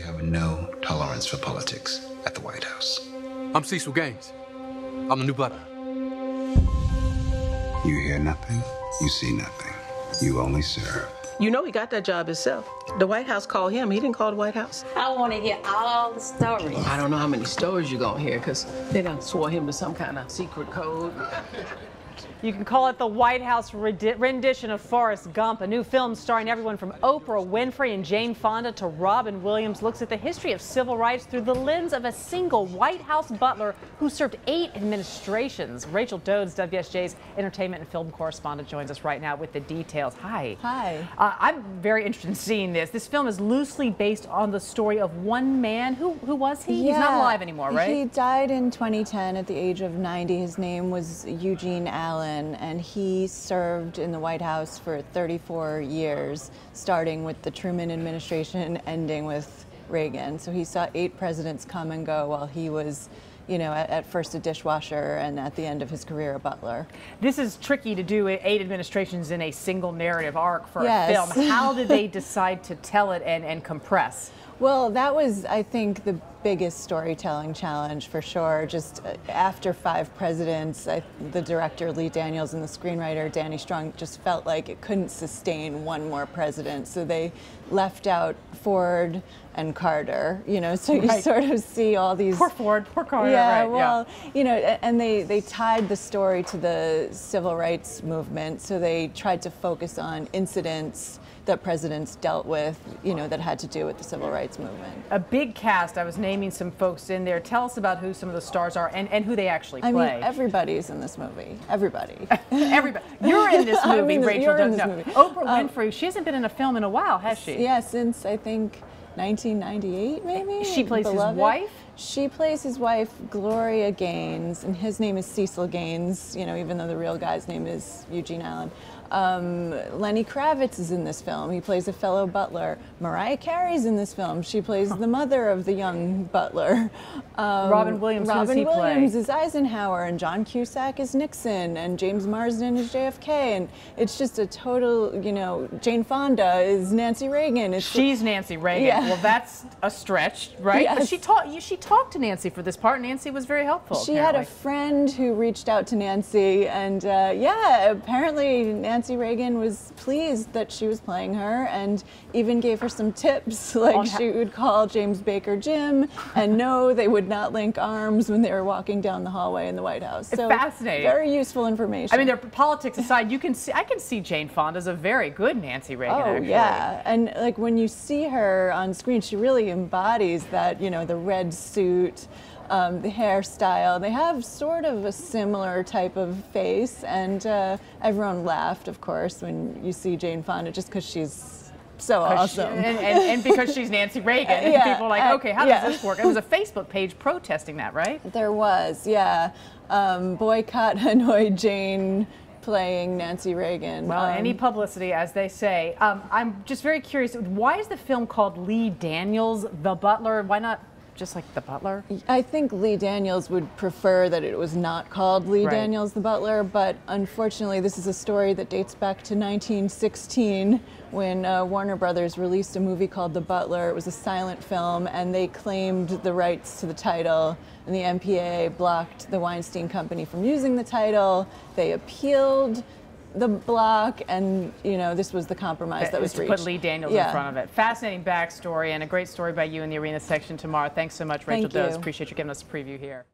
have no tolerance for politics at the White House. I'm Cecil Gaines. I'm the new Butler. You hear nothing, you see nothing. You only serve. You know he got that job himself. The White House called him. He didn't call the White House. I want to hear all the stories. I don't know how many stories you're going to hear because they done swore him to some kind of secret code. You can call it the White House rendition of Forrest Gump. A new film starring everyone from Oprah Winfrey and Jane Fonda to Robin Williams looks at the history of civil rights through the lens of a single White House butler who served 8 administrations. Rachel Dodes, WSJ's entertainment and film correspondent, joins us right now with the details. Hi. Hi. I'm very interested in seeing this. This film is loosely based on the story of one man. Who was he? Yeah, he's not alive anymore, right? He died in 2010 at the age of 90. His name was Eugene Allen, and he served in the White House for 34 years, starting with the Truman administration and ending with Reagan. So he saw 8 presidents come and go while he was, you know, at first a dishwasher and at the end of his career a butler. This is tricky to do 8 administrations in a single narrative arc for a Yes. film. How did they decide to tell it and compress? Well, that was, I think, the biggest storytelling challenge for sure. Just after 5 presidents, the director Lee Daniels and the screenwriter Danny Strong just felt like it couldn't sustain one more president. So they left out Ford and Carter, you know, so you sort of see all these... Poor Ford, poor Carter, yeah, right, well, you know, and they tied the story to the civil rights movement, so they tried to focus on incidents that presidents dealt with, you know, that had to do with the civil rights movement. A big cast. I was naming some folks in there. Tell us about who some of the stars are and who they actually play. I mean, everybody's in this movie. Everybody. Everybody. You're in this movie, Rachel. You're in this movie. Oprah Winfrey, she hasn't been in a film in a while, has she? Yeah, since I think 1998, maybe. She plays Beloved. his wife? She plays his wife, Gloria Gaines, and his name is Cecil Gaines, you know, even though the real guy's name is Eugene Allen. Lenny Kravitz is in this film. He plays a fellow butler. Mariah Carey's in this film. She plays the mother of the young butler. Robin Williams, who does he play? Robin Williams is Eisenhower, and John Cusack is Nixon, and James Marsden is JFK, and it's just a total, you know, Jane Fonda is Nancy Reagan. She's Nancy Reagan. Yeah. Well, that's a stretch, right? Yes. But she talked to Nancy for this part. Nancy was very helpful. She had a friend who reached out to Nancy, and yeah, apparently Nancy Reagan was pleased that she was playing her and even gave her some tips, like she would call James Baker Jim, and no, they would not link arms when they were walking down the hallway in the White House. So fascinating. Very useful information. I mean, their politics aside, I can see Jane Fonda as a very good Nancy Reagan. Oh, actually. yeah, and like when you see her on screen, she really embodies that, you know, the red suit, the hairstyle. They have sort of a similar type of face, and everyone laughed, of course, when you see Jane Fonda, just because she's so awesome. And because she's Nancy Reagan, and people are like, okay, how does this work? It was a Facebook page protesting that, right? There was, yeah. Boycott Hanoi Jane playing Nancy Reagan. Well, any publicity, as they say. I'm just very curious, why is the film called Lee Daniels, The Butler? Why not just like The Butler? I think Lee Daniels would prefer that it was not called Lee Daniels the Butler, but unfortunately this is a story that dates back to 1916 when Warner Brothers released a movie called The Butler. It was a silent film, and they claimed the rights to the title, and the MPAA blocked the Weinstein Company from using the title. They appealed the block, and you know, this was the compromise that was reached. To put Lee Daniels in front of it. Fascinating backstory, and a great story by you in the Arena section tomorrow. Thanks so much, Rachel Dodes. Appreciate you giving us a preview here.